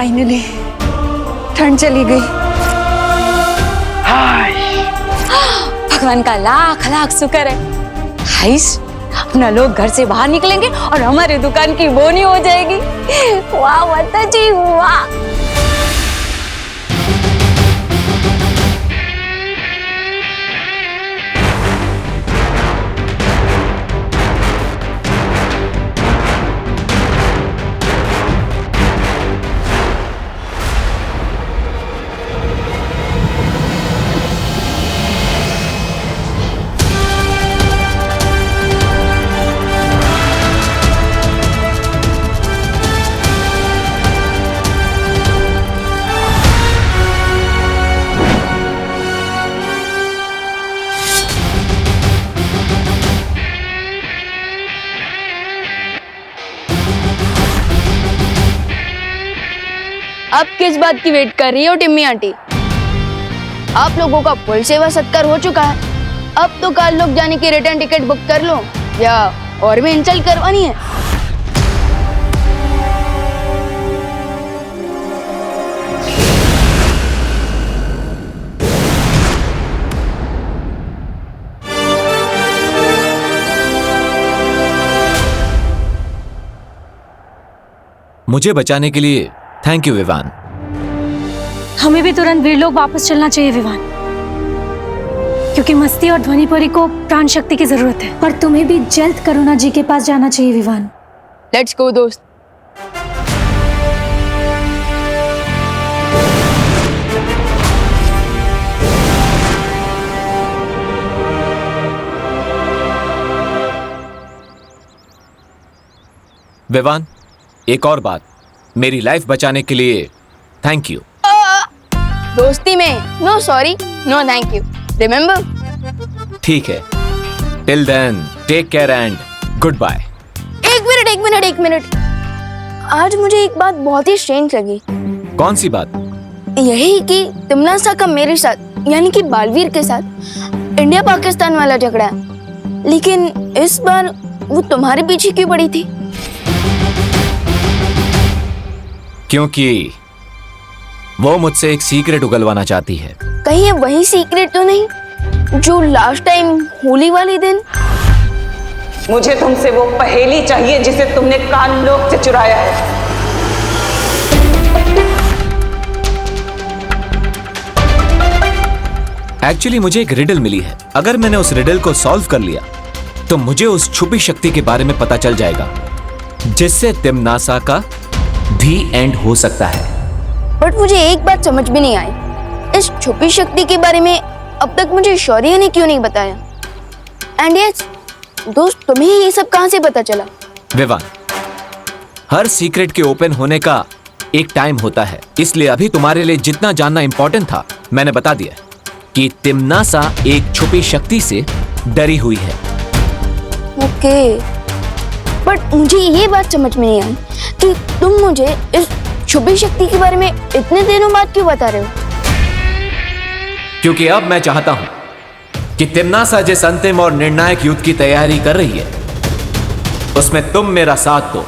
Finally ठंड चली गई। भगवान का लाख लाख शुक्र है। हाइस, अपना लोग घर से बाहर निकलेंगे और हमारी दुकान की बोनी हो जाएगी। वाह माता जी वाह। अब किस बात की वेट कर रही हो टिम्मी आंटी? आप लोगों का फुल सेवा सत्कार हो चुका है। अब तो कल लोग जाने की रिटर्न टिकट बुक कर लो या और भी इंसल्ट करवानी है? मुझे बचाने के लिए थैंक यू विवान। हमें भी तुरंत वीरलोक वापस चलना चाहिए विवान, क्योंकि मस्ती और ध्वनिपुरी को प्राण शक्ति की जरूरत है। पर तुम्हें भी जल्द करुणा जी के पास जाना चाहिए विवान। लेट्स गो दोस्त। विवान, एक और बात, मेरी लाइफ बचाने के लिए थैंक यू। दोस्ती में no sorry no thank you, remember? ठीक है, till then take care and good bye. एक मिनट। आज मुझे एक बात बहुत ही स्ट्रेंज लगी। कौन सी बात? यही कि तिमनासा का मेरे साथ यानी कि बालवीर के साथ इंडिया पाकिस्तान वाला झगड़ा है, लेकिन इस बार वो तुम्हारे पीछे क्यों पड़ी थी? क्योंकि वो मुझसे एक सीक्रेट उगलवाना चाहती है। कहीं ये वही सीक्रेट तो नहीं जो लास्ट टाइम होली वाले दिन? मुझे तुमसे वो पहेली चाहिए जिसे तुमने कान लोक से चुराया है। एक्चुअली मुझे एक रिडल मिली है। अगर मैंने उस रिडल को सॉल्व कर लिया तो मुझे उस छुपी शक्ति के बारे में पता चल जाएगा, जिससे तिमनासा का भी एंड हो सकता है। बट मुझे एक बात समझ में नहीं आई, इस छुपी शक्ति के बारे में अब तक मुझे शौर्य ने क्यों नहीं बताया? एंड यस दोस्त, तुम्हें ये सब कहां से पता चला? विवान, हर सीक्रेट के ओपन होने का एक टाइम होता है, इसलिए अभी तुम्हारे लिए जितना जानना इंपॉर्टेंट था मैंने बता दिया कि तिमनासा एक छुपी शक्ति से डरी हुई है। ओके, बट मुझे ये बात समझ में नहीं आई कि तुम मुझे इस छुपी शक्ति के बारे में इतने दिनों बाद क्यों बता रहे हो? क्योंकि अब मैं चाहता हूं कि तिमनासा जिस अंतिम और निर्णायक युद्ध की तैयारी कर रही है उसमें तुम मेरा साथ दो।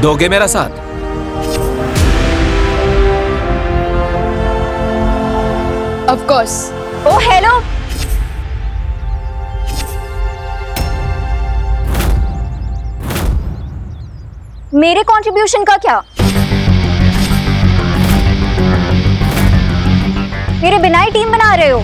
दोगे मेरा साथ? Of course. ओ हेलो, मेरे कंट्रीब्यूशन का क्या? मेरे बिना ही टीम बना रहे हो?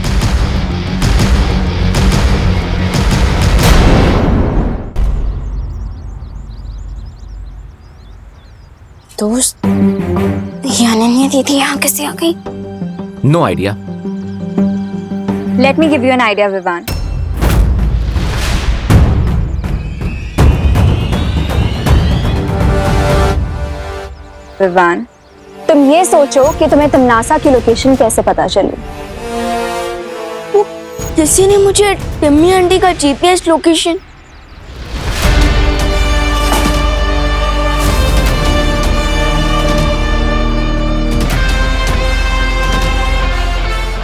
दोस्त, ये अनन्या दीदी यहाँ कैसे आ गई? No idea. Let me give you an idea Vivaan. Vivaan, तुम ये सोचो कि तुम्हें तिमनासा की लोकेशन कैसे पता चली? वो किसी ने मुझे टिम्मी आंटी का जीपीएस लोकेशन।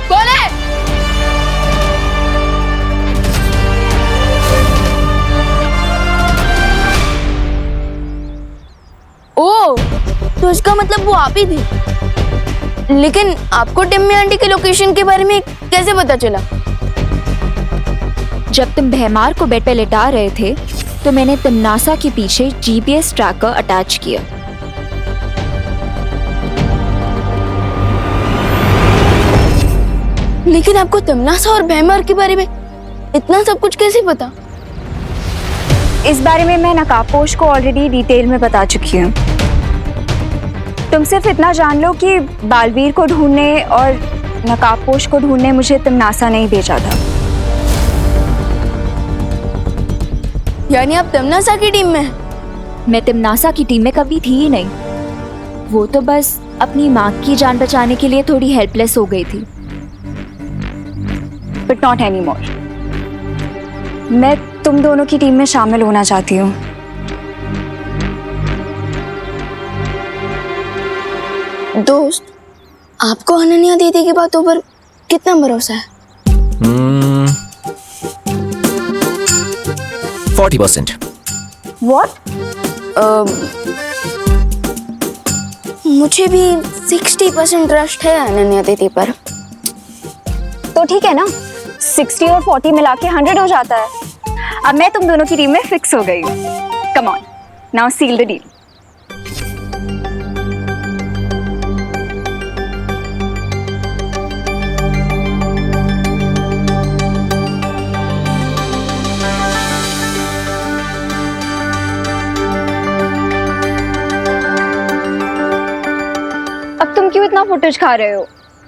कौन है? इसका मतलब वो आप ही थी। लेकिन आपको टिम्मी आंटी की लोकेशन के बारे में कैसे पता चला? जब तुम भैमार को बेड पे लेटा रहे थे तो मैंने तिमनासा के पीछे जीपीएस ट्रैकर अटैच किया। लेकिन आपको तिमनासा और भैमार के बारे में इतना सब कुछ कैसे पता? इस बारे में मैं नकाबपोश को ऑलरेडी डिटेल में बता चुकी हूँ। तुम सिर्फ इतना जान लो कि बालवीर को ढूंढने और नकाबपोश को ढूंढने मुझे तिमनासा नहीं भेजा था। यानी आप तिमनासा की टीम में हैं? मैं तिमनासा की टीम में कभी थी ही नहीं। वो तो बस अपनी माँ की जान बचाने के लिए थोड़ी हेल्पलेस हो गई थी। But not any more. मैं तुम दोनों की टीम में शामिल होना चाहती हूँ। दोस्त, आपको अनन्या दीदी की बातों पर कितना भरोसा है? 40%। What? मुझे भी 60% ट्रस्ट है अनन्या दीदी पर। तो ठीक है ना, 60 और 40 मिला के 100 हो जाता है। अब मैं तुम दोनों की टीम में फिक्स हो गई हूँ। Come on, now seal the deal. अब तुम क्यों इतना फुटेज खा रहे हो?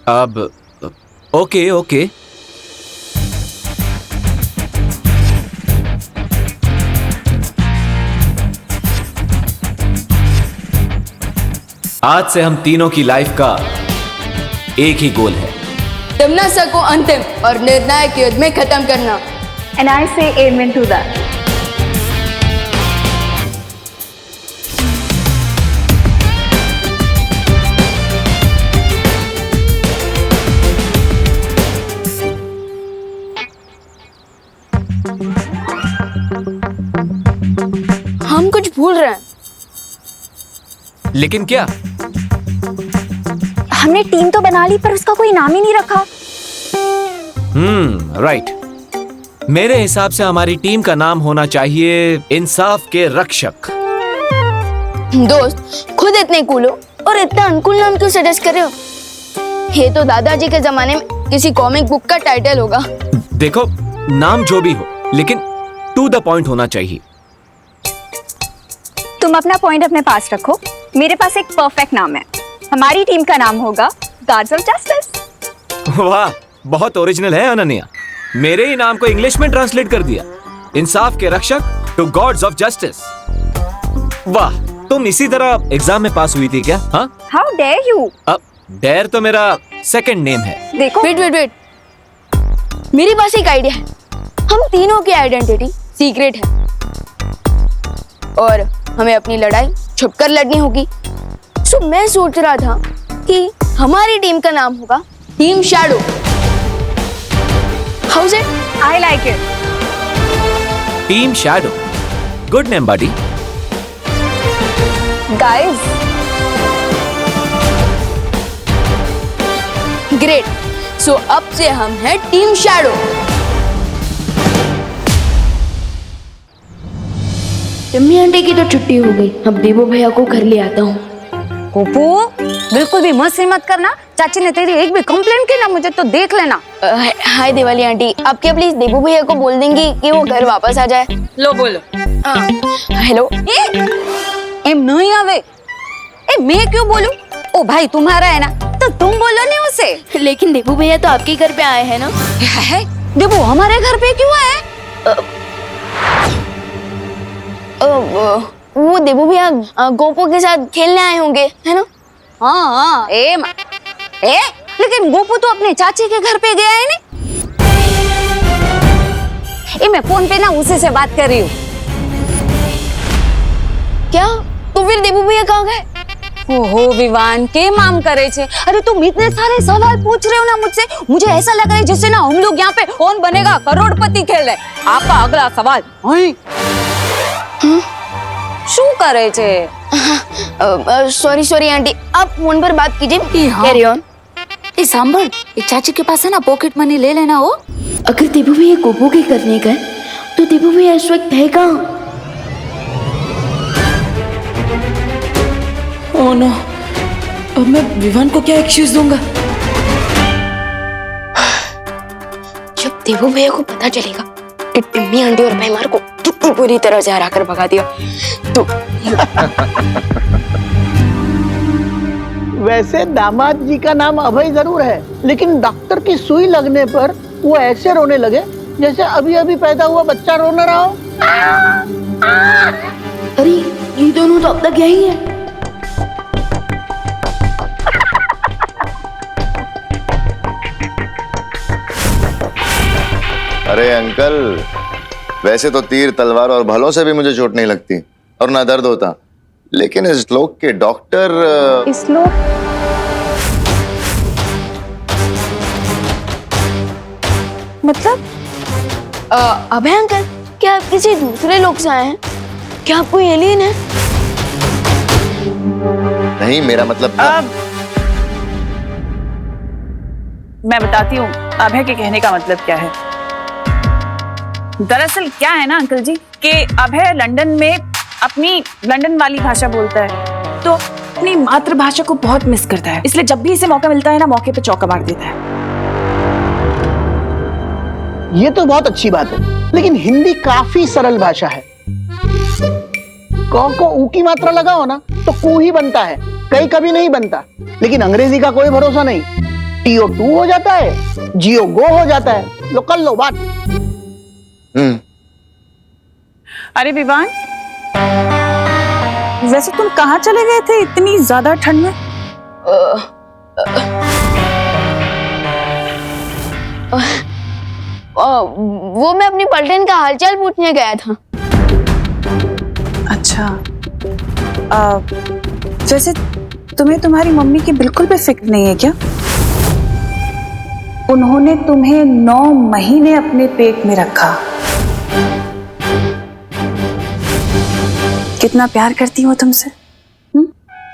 अब ओके ओके। आज से हम तीनों की लाइफ का एक ही गोल है, तिमनासा को अंतिम और निर्णायक युद्ध में खत्म करना। And I say amen to that. हम कुछ भूल रहे हैं। लेकिन क्या? हमने टीम तो बना ली पर उसका कोई नाम ही नहीं रखा। राइट। मेरे हिसाब से हमारी टीम का नाम होना चाहिए इंसाफ के रक्षक। दोस्त, खुद इतने कूल हो और इतना अनकूल नाम क्यों सजेस्ट कर रहे हो? ये तो दादाजी के जमाने में किसी कॉमिक बुक का टाइटल होगा। देखो, नाम जो भी हो लेकिन टू द पॉइंट होना चाहिए। तुम अपना पॉइंट अपने पास रखो। मेरे पास एक परफेक्ट नाम है। हमारी टीम का नाम होगा गार्ड्स ऑफ जस्टिस। वाह, बहुत ओरिजिनल है अनन्या। मेरे ही नाम को इंग्लिश में ट्रांसलेट कर दिया, इंसाफ के रक्षक टू गॉड्स ऑफ जस्टिस। वाह, तुम इसी तरह एग्जाम में पास हुई थी क्या? हाँ, हाउ डेयर यू। अब डेयर तो मेरा सेकंड नेम है। देखो, वेट, मेरे पास एक आइडिया है। हम तीनों की आइडेंटिटी सीक्रेट है और हमें अपनी लड़ाई छुपकर लड़नी होगी। सो मैं सोच रहा था कि हमारी टीम का नाम होगा team shadow. How's it? I like it. Team shadow, good name buddy. Guys, great. So अब से हम हैं टीम शैडो। टिम्मी आंटी की तो छुट्टी हो गई। अब देवो भैया को घर ले आता हूँ। गोपू, बिल्कुल भी मस्ती मत करना। चाची ने तेरी एक भी कंप्लेंट की ना, मुझे तो देख लेना। हाय दिवाली आंटी, आप क्या प्लीज देवो भैया को बोल देंगी कि वो घर वापस आ जाए? लो बोलो। हेलो। एम नहीं आवे। मैं क्यों बोलूं? ओ भाई तुम्हारा है ना, तो तुम बोलो नहीं उसे। लेकिन देवो भैया तो आपके घर पे आए हैं ना? है? देवो हमारे घर पे क्यों आए? वो देवो भैया गोपू के साथ खेलने आए होंगे, है ना? हाँ, लेकिन गोपू तो अपने चाची के घर पे गया है नहीं। मैं फोन पे ना उसी से बात कर रही हूँ। क्या? तो फिर देवो भैया कहाँ गए? ओहो विवान, के माम करे छे? अरे तुम इतने सारे सवाल पूछ रहे हो ना मुझसे, मुझे ऐसा लग रहा है जैसे ना हम लोग यहाँ पे कौन बनेगा करोड़पति खेल रहे। आपका अगला सवाल। શું કરે છે? सॉरी आंटी, आप फोन पर बात कीजिए। हाँ। Carry on. એ સાંભળ, એ ચાચી के पास है ना पॉकेट मनी ले लेना हो। अगर देबू भैया गोपू के करने गए तो देबू भैया इस वक्त है कहाँ? ओह नो, अब मैं विवान को क्या एक्सक्यूज दूंगा? जब देबू भैया को पता चलेगा कि टिम्मी आंटी और भाई मार को कितनी बुरी तरह से हरा कर भगा दिया तो वैसे दामाद जी का नाम अभय जरूर है, लेकिन डॉक्टर की सुई लगने पर वो ऐसे रोने लगे जैसे अभी अभी पैदा हुआ बच्चा रोना रहा हो। अरे ये दोनों तो अब तक यही है। अरे अंकल, वैसे तो तीर तलवार और भलों से भी मुझे चोट नहीं लगती और ना दर्द होता, लेकिन इस लोग के डॉक्टर इस लोग मतलब अभय अंकल, क्या आप किसी दूसरे लोग से आए हैं? क्या आप कोई एलियन है? नहीं, मेरा मतलब था। मैं बताती हूँ अभय के कहने का मतलब क्या है। दरअसल क्या है ना अंकल जी कि अभय लंदन में अपनी लंदन वाली भाषा बोलता है, तो अपनी मातृभाषा को बहुत मिस करता है, इसलिए जब भी इसे मौका मिलता है ना, मौके पे चौका मार देता है। ये तो बहुत अच्छी बात है, लेकिन हिंदी काफी सरल भाषा है। क को ऊ की मात्रा लगाओ ना तो कू ही बनता है, कई कभी नहीं बनता। लेकिन अंग्रेजी का कोई भरोसा नहीं, टीओ टू हो जाता है, जियो गो हो जाता है। लो कर लो बात। अरे विवान, वैसे तुम कहाँ चले गए थे इतनी ज्यादा ठंड में? वो मैं अपनी पलटन का हालचाल पूछने गया था। अच्छा, वैसे तुम्हें तुम्हारी मम्मी की बिल्कुल भी फिक्र नहीं है क्या? उन्होंने तुम्हें 9 महीने अपने पेट में रखा। कितना प्यार करती हो तुमसे।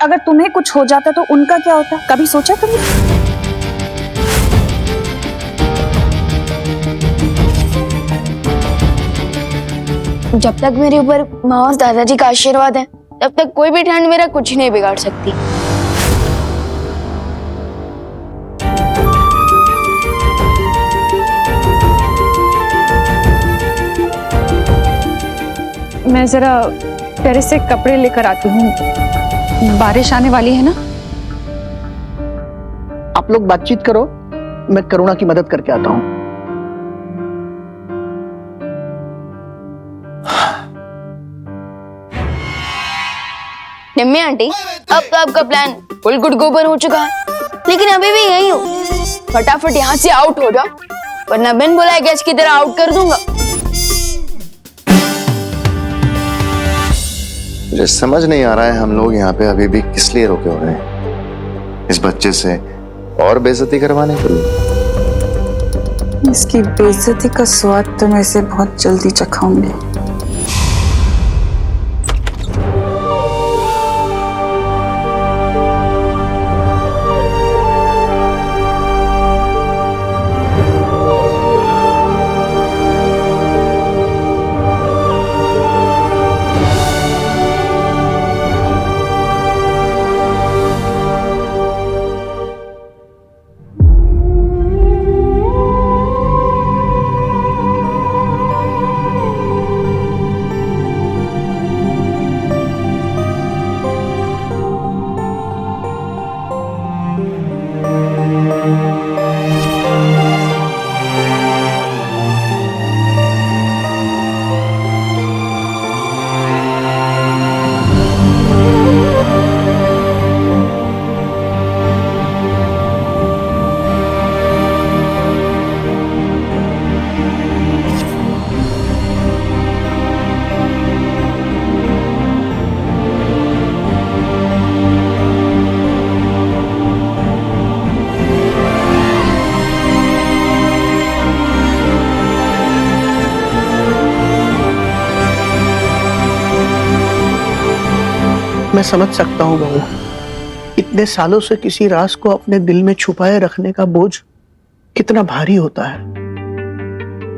अगर तुम्हें कुछ हो जाता तो उनका क्या होता, कभी सोचा तुमने? जब तक मेरे ऊपर माँ और दादाजी का आशीर्वाद है, तब तक कोई भी ठंड मेरा कुछ नहीं बिगाड़ सकती। मैं जरा टेरेस से कपड़े लेकर आती हूँ, बारिश आने वाली है ना। आप लोग बातचीत करो, मैं करुणा की मदद करके आता हूँ। निम्मी आंटी, अब तो आपका प्लान फुल गुड गोबर हो चुका है, लेकिन अभी भी यही हो। फटाफट यहाँ से आउट हो जाओ, वरना बिन बुलाए गेस्ट की तरह आउट कर दूंगा। मुझे समझ नहीं आ रहा है हम लोग यहाँ पे अभी भी किस लिए रुके हो रहे हैं। इस बच्चे से और बेइज्जती करवाने के लिए। इसकी बेइज्जती का स्वाद तो मैं इसे बहुत जल्दी चखाऊंगी। मैं समझ सकता हूँ बहू, इतने सालों से किसी राज को अपने दिल में छुपाए रखने का बोझ कितना भारी होता है।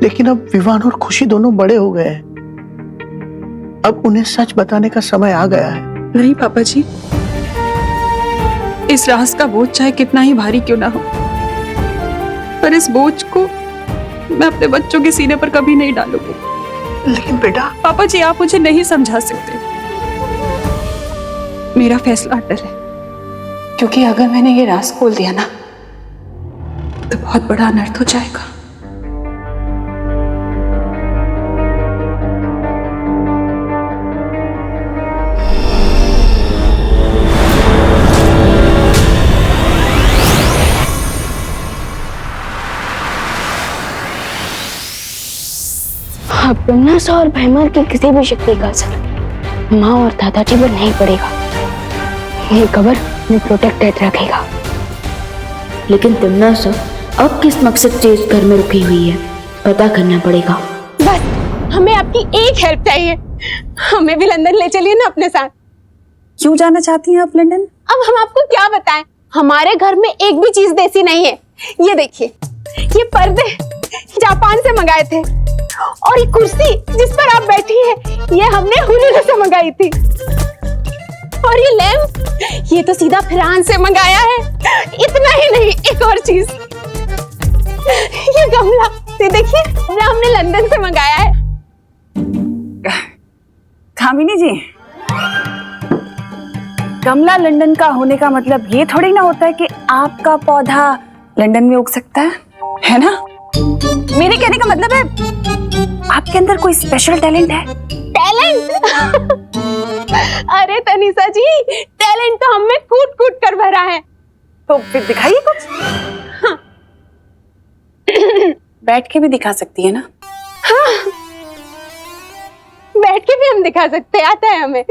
लेकिन अब विवान और खुशी दोनों बड़े हो गए हैं, अब उन्हें सच बताने का समय आ गया है। नहीं पापा जी, इस राज का बोझ चाहे कितना ही भारी क्यों ना हो, पर इस बोझ को मैं अपने बच्चों के सीने पर कभी नहीं डालूंगी। लेकिन बेटा, पापा जी आप मुझे नहीं समझा सकते। मेरा फैसला अटल है, क्योंकि अगर मैंने ये राज खोल दिया ना तो बहुत बड़ा अनर्थ हो जाएगा। अब तमन्ना और भैमर की किसी भी शक्ति का असर माँ और दादाजी पर नहीं पड़ेगा। ये कबर में प्रोटेक्टेड रखेगा। लेकिन तमन्ना अब किस मकसद से इस घर में रुकी हुई है पता करना पड़ेगा। बस हमें आपकी एक हेल्प चाहिए, हमें भी लंदन ले चलिए ना अपने साथ। क्यों जाना चाहती हैं आप लंदन? अब हम आपको क्या बताएं, हमारे घर में एक भी चीज देसी नहीं है। ये देखिए, ये पर्दे जापान से मंगाए थे, और ये कुर्सी जिस पर आप बैठी हैं ये हमने हुनर से मंगाई थी, और ये लैम्प ये तो सीधा फ्रांस से मंगाया है। इतना ही नहीं, एक और चीज, ये गमला ये देखिए, ये हमने लंदन से मंगाया है। कामिनी जी, गमला लंदन का होने का मतलब ये थोड़ी ना होता है कि आपका पौधा लंदन में उग सकता है ना? मेरे कहने का मतलब है आपके अंदर कोई स्पेशल टैलेंट है। टैलेंट? अरे तनिषा जी, टैलेंट तो हमें कूट कूट कर भरा है। तो फिर दिखाइए कुछ। हाँ। बैठ के भी दिखा सकती है ना? हाँ, बैठ के भी हम दिखा सकते हैं, आता है हमें।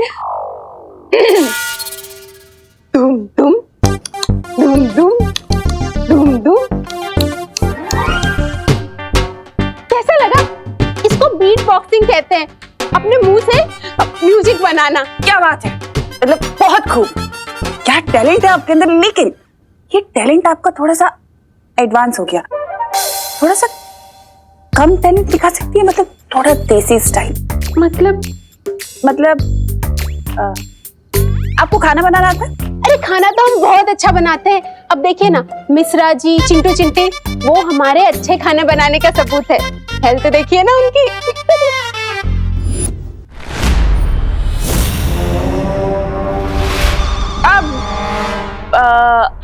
धूम धूम धूम धूम धूम धूम। कैसा लगा? इसको बीट बॉक्सिंग कहते हैं, अपने मुंह से म्यूजिक बनाना। क्या बात है, मतलब बहुत खूब, क्या टैलेंट है आपके अंदर। लेकिन ये टैलेंट आपका थोड़ा सा एडवांस हो गया, थोड़ा सा कम टैलेंट दिखा सकती है, मतलब थोड़ा देसी स्टाइल। मतलब आपको खाना बनाना आता है? अरे खाना तो हम बहुत अच्छा बनाते हैं। अब देखिए ना, मिश्रा जी, चिंटू चिंटी, वो हमारे अच्छे खाने बनाने का सबूत है। हेल्थ देखिए ना उनकी।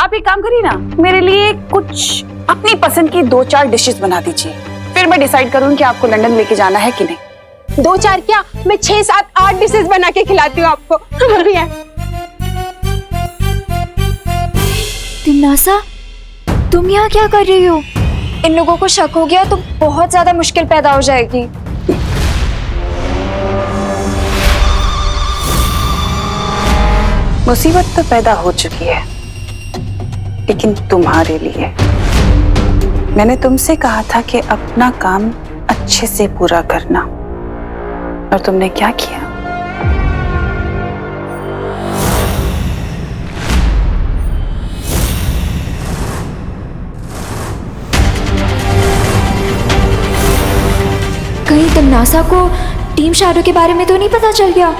आप एक काम करिए ना, मेरे लिए कुछ अपनी पसंद की 2-4 डिशेस बना दीजिए, फिर मैं डिसाइड करूँ कि आपको लंदन लेके जाना है कि नहीं। 2-4 क्या, मैं 6, 7, 8 डिशेस बना के खिलाती हूँ आपको। बढ़िया। तमन्ना, तुम यहाँ क्या कर रही हो? इन लोगों को शक हो गया तो बहुत ज्यादा मुश्किल पैदा हो जाएगी। मुसीबत तो पैदा हो चुकी है, लेकिन तुम्हारे लिए। मैंने तुमसे कहा था कि अपना काम अच्छे से पूरा करना, और तुमने क्या किया? कहीं तमन्ना को टीम शैडो के बारे में तो नहीं पता चल गया?